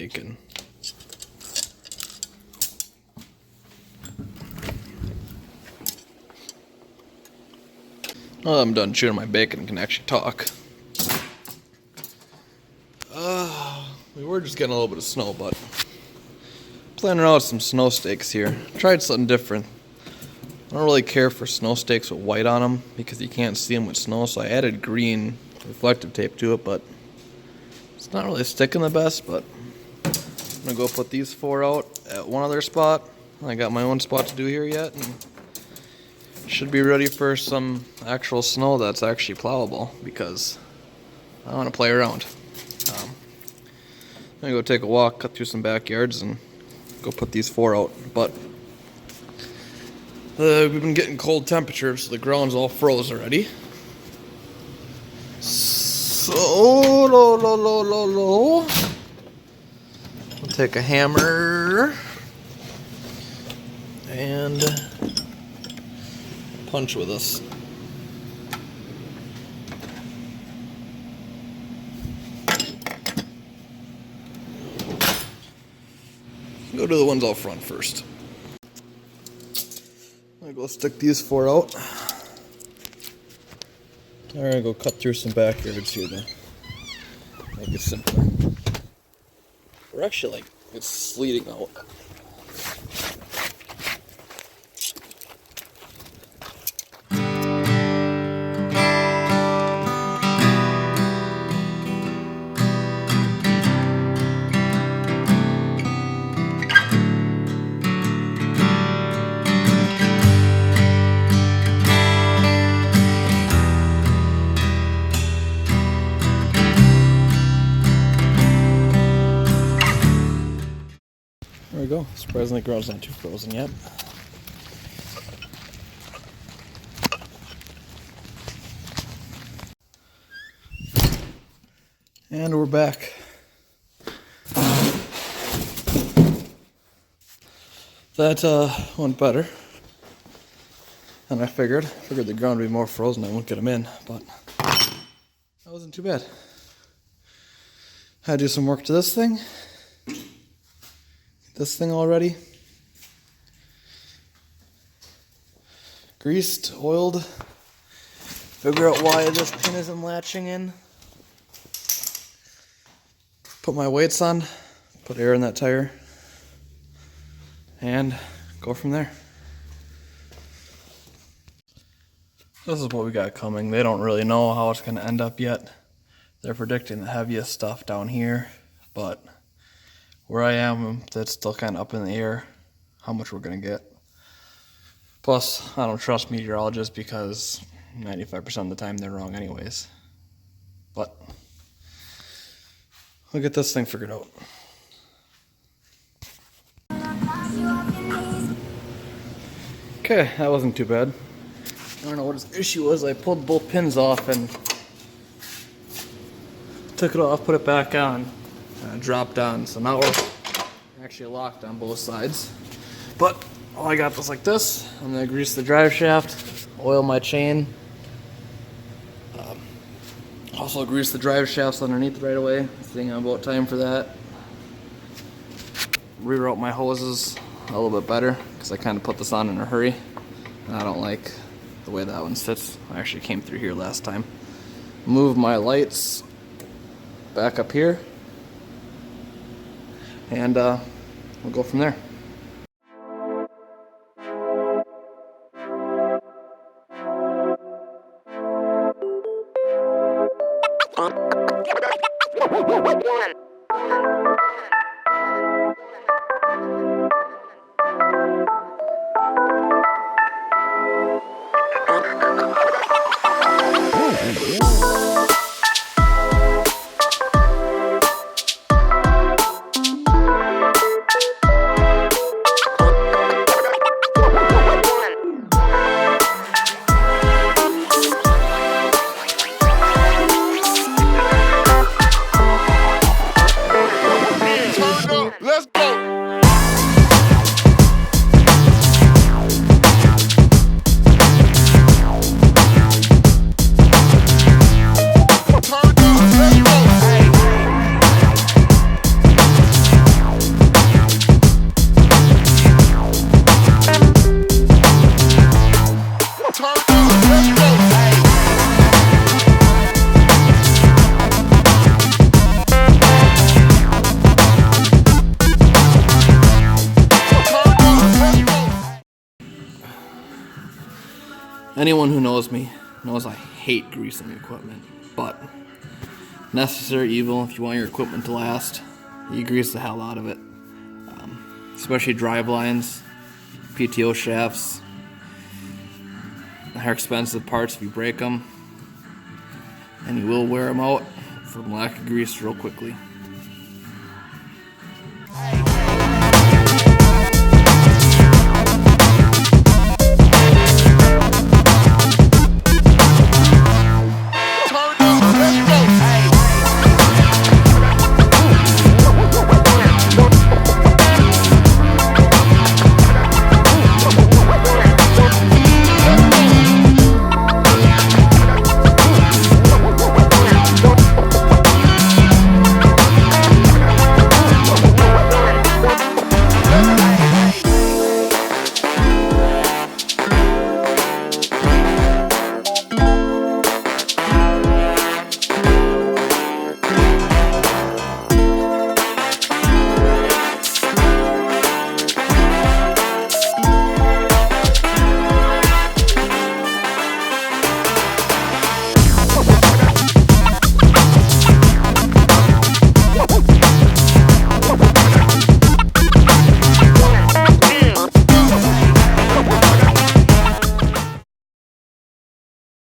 bacon. Now that I'm done chewing my bacon, I can actually talk. We were just getting a little bit of snow, but planning out some snow steaks here. Tried something different. I don't really care for snow steaks with white on them because you can't see them with snow, so I added green reflective tape to it, but it's not really sticking the best. But I'm gonna go put these 4 out at one other spot. I got my own spot to do here yet, and should be ready for some actual snow that's actually plowable because I want to play around. I'm gonna go take a walk, cut through some backyards, and go put these 4 out. But we've been getting cold temperatures, so the ground's all froze already. So, I'll take a hammer and punch with us. Go to the ones out front first. I'm gonna go stick these 4 out. I'm gonna go cut through some backyards here to make it simpler. We're actually like, it's sleeting out. There we go. Surprisingly, the ground's not too frozen yet. And we're back. That went better than I figured. Figured the ground would be more frozen, I wouldn't get them in, but that wasn't too bad. Had to do some work to this thing. This thing already. Greased, oiled. Figure out why this pin isn't latching in. Put my weights on. Put air in that tire. And go from there. This is what we got coming. They don't really know how it's going to end up yet. They're predicting the heaviest stuff down here, but where I am, that's still kind of up in the air, how much we're going to get. Plus, I don't trust meteorologists because 95% of the time they're wrong anyways. But we'll get this thing figured out. Okay, that wasn't too bad. I don't know what his issue was. I pulled both pins off and took it off, put it back on. Dropped on, so now we're actually locked on both sides. But all I got was like this. I'm gonna grease the drive shaft, oil my chain, also grease the drive shafts underneath right away. I think I'm about time for that. Reroute my hoses a little bit better because I kind of put this on in a hurry, and I don't like the way that one sits. I actually came through here last time. Move my lights back up here. And we'll go from there. Anyone who knows me knows I hate greasing equipment, but necessary evil. If you want your equipment to last, you grease the hell out of it. Especially drive lines, PTO shafts. They're expensive parts if you break them, and you will wear them out from lack of grease real quickly.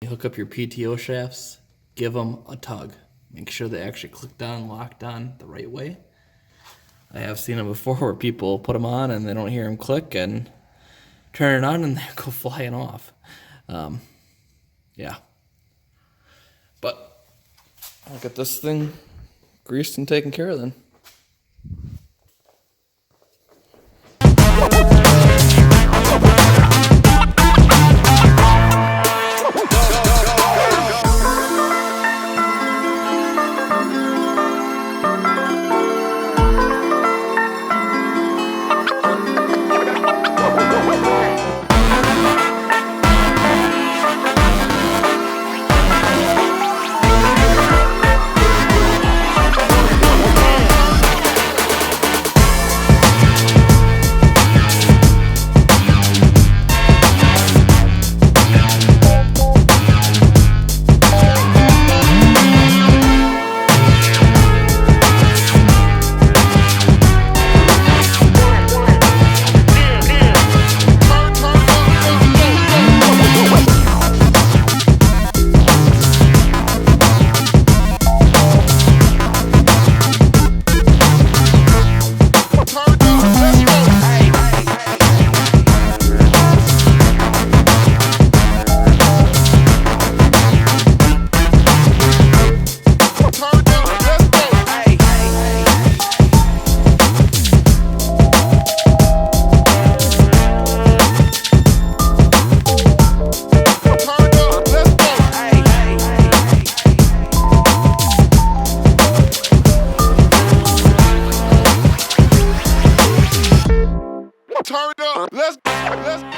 Hook up your PTO shafts, give them a tug. Make sure they actually clicked on, locked on the right way. I have seen them before where people put them on and they don't hear them click and turn it on and they go flying off. Yeah. But I'll get this thing greased and taken care of then. Turn up. Let's go. Let's go.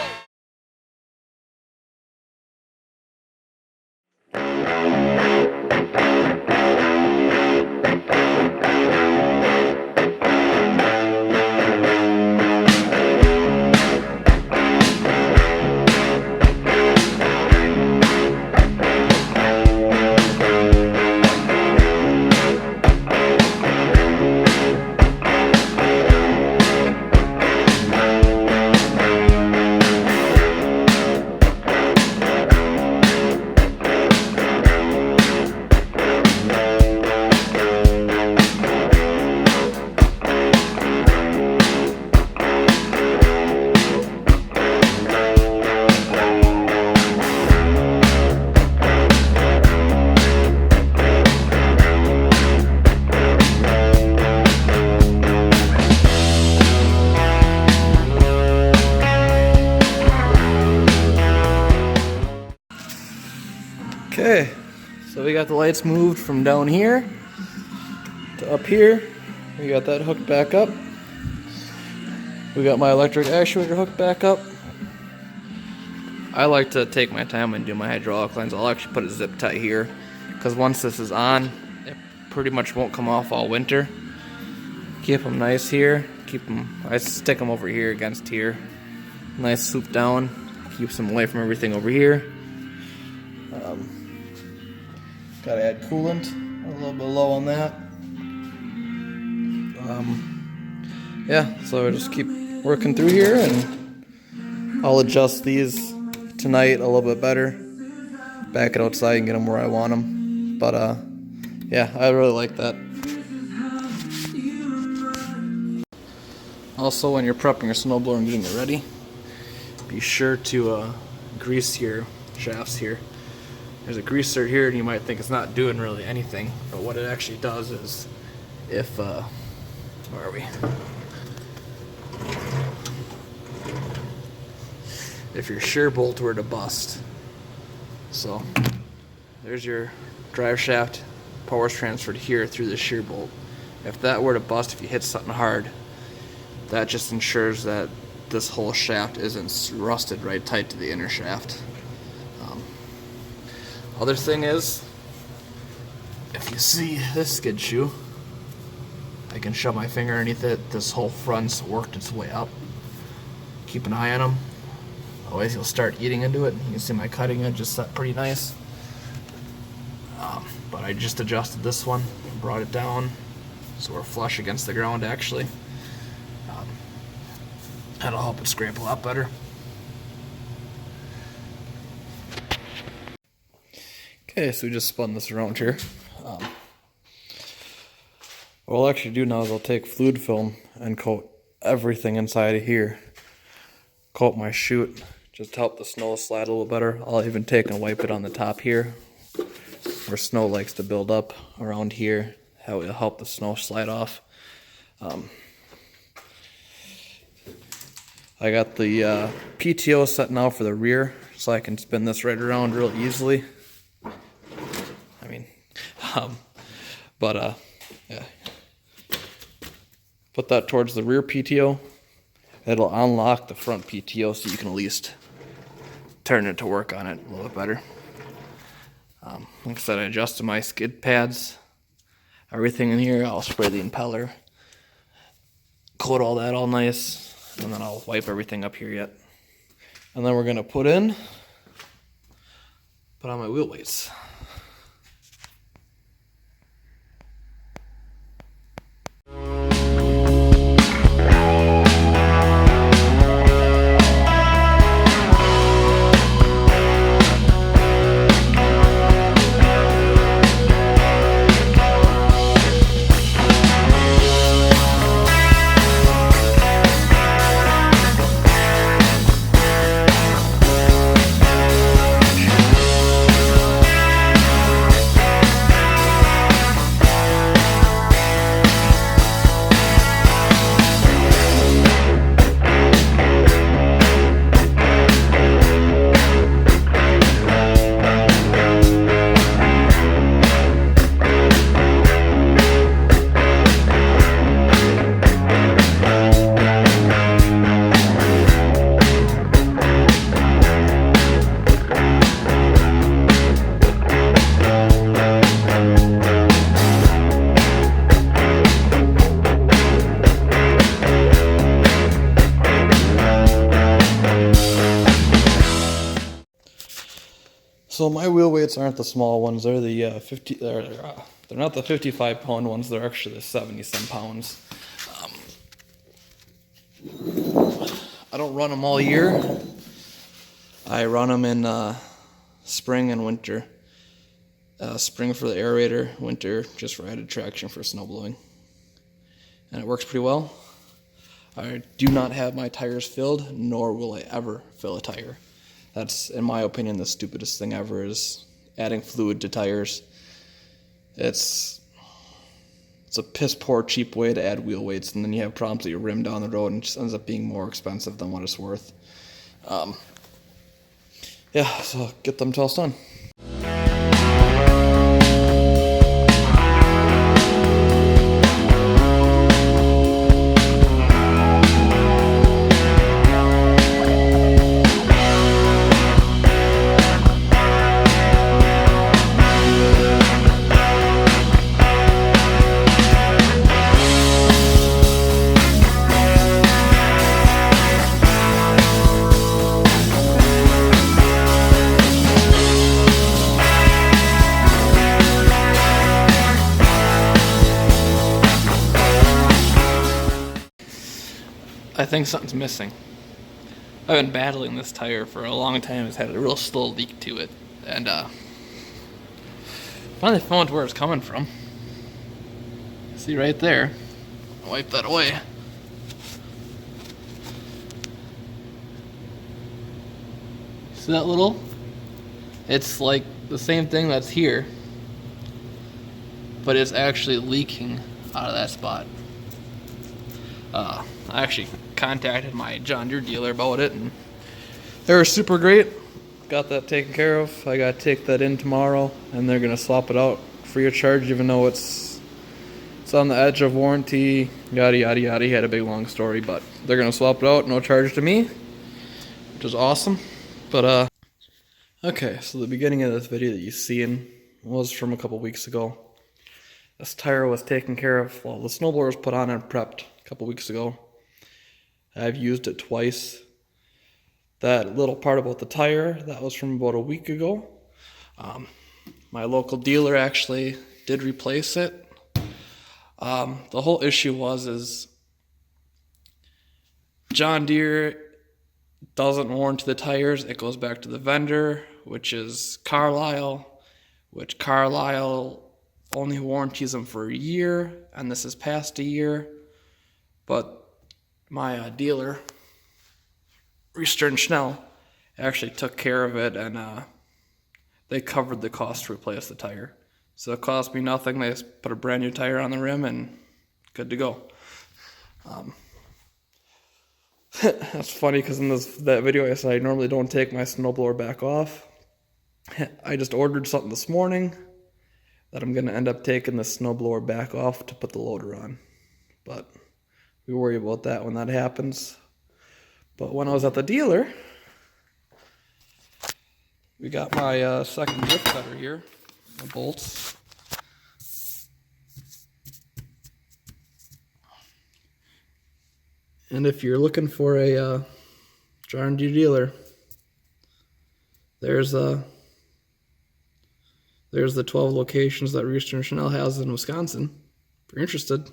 Okay, so we got the lights moved from down here to up here. We got that hooked back up. We got my electric actuator hooked back up. I like to take my time and do my hydraulic lines. I'll actually put a zip tie here because once this is on, it pretty much won't come off all winter. Keep them nice here. I stick them over here against here. Nice swoop down. Keeps them away from everything over here. Gotta add coolant, a little bit low on that. Yeah, so I just keep working through here, and I'll adjust these tonight a little bit better. Back it outside and get them where I want them. But yeah, I really like that. Also, when you're prepping your snowblower and getting it ready, be sure to grease your shafts here. There's a greaser here, and you might think it's not doing really anything, but what it actually does is, if where are we? If your shear bolt were to bust, so there's your drive shaft, power's transferred here through the shear bolt. If that were to bust, if you hit something hard, that just ensures that this whole shaft isn't rusted right tight to the inner shaft. Other thing is, if you see this skid shoe, I can shove my finger underneath it. This whole front's worked its way up. Keep an eye on them. Otherwise you'll start eating into it. You can see my cutting edge is set pretty nice. But I just adjusted this one, brought it down, so we're flush against the ground actually. That'll help it scrape a lot better. Okay, so we just spun this around here. What I'll actually do now is I'll take fluid film and coat everything inside of here. Coat my chute just to help the snow slide a little better. I'll even take and wipe it on the top here where snow likes to build up around here. How it'll help the snow slide off. I got the PTO set now for the rear, so I can spin this right around real easily. Yeah. Put that towards the rear PTO. It'll unlock the front PTO so you can at least turn it to work on it a little bit better. Like I said, I adjusted my skid pads. Everything in here, I'll spray the impeller. Coat all that all nice. And then I'll wipe everything up here yet. And then we're going to put on my wheel weights. So my wheel weights aren't the small ones. They're the 50. They're not the 55-pound ones. They're actually the 70-some pounds. I don't run them all year. I run them in spring and winter. Spring for the aerator, winter just for added traction for snow blowing. And it works pretty well. I do not have my tires filled, nor will I ever fill a tire. That's, in my opinion, the stupidest thing ever, is adding fluid to tires. It's a piss poor, cheap way to add wheel weights, and then you have problems with your rim down the road, and it just ends up being more expensive than what it's worth. Yeah, so get them tossed on. think something's missing. I've been battling this tire for a long time. It's had a real slow leak to it. And finally found where it's coming from. See right there. I'll wipe that away. See that little? It's like the same thing that's here, but it's actually leaking out of that spot. I actually contacted my John Deere dealer about it, and they were super great. Got that taken care of. I gotta take that in tomorrow, and they're gonna swap it out free of charge, even though it's on the edge of warranty. Yada yada yada. He had a big long story, but they're gonna swap it out, no charge to me, which is awesome. But okay, so the beginning of this video that you've seen was from a couple weeks ago. This tire was taken care of. Well, the snowblower was put on and prepped a couple weeks ago. I've used it twice. That little part about the tire, that was from about a week ago. My local dealer actually did replace it. The whole issue is John Deere doesn't warranty the tires. It goes back to the vendor, which is Carlisle, which Carlisle only warranties them for a year, and this is past a year. But my dealer, Reestern Schnell, actually took care of it, and they covered the cost to replace the tire. So it cost me nothing. They just put a brand new tire on the rim and good to go. That's funny because in that video I said I normally don't take my snowblower back off. I just ordered something this morning that I'm going to end up taking the snowblower back off to put the loader on. But we worry about that when that happens. But when I was at the dealer, we got my second drift cutter here, the bolts. And if you're looking for a John Deere dealer, there's the 12 locations that Reestern Schnell has in Wisconsin, if you're interested.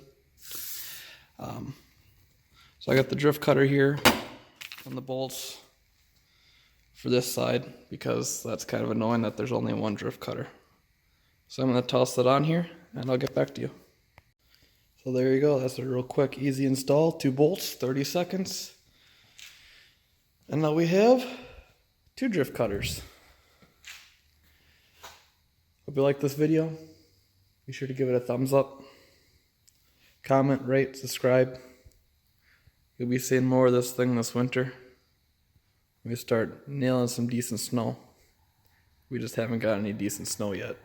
So I got the drift cutter here and the bolts for this side, because that's kind of annoying that there's only one drift cutter. So I'm going to toss that on here and I'll get back to you. So there you go. That's a real quick, easy install. 2 bolts, 30 seconds. And now we have 2 drift cutters. Hope you like this video. Be sure to give it a thumbs up. Comment, rate, subscribe. You'll be seeing more of this thing this winter. We start nailing some decent snow. We just haven't got any decent snow yet.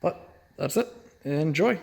But that's it. Enjoy.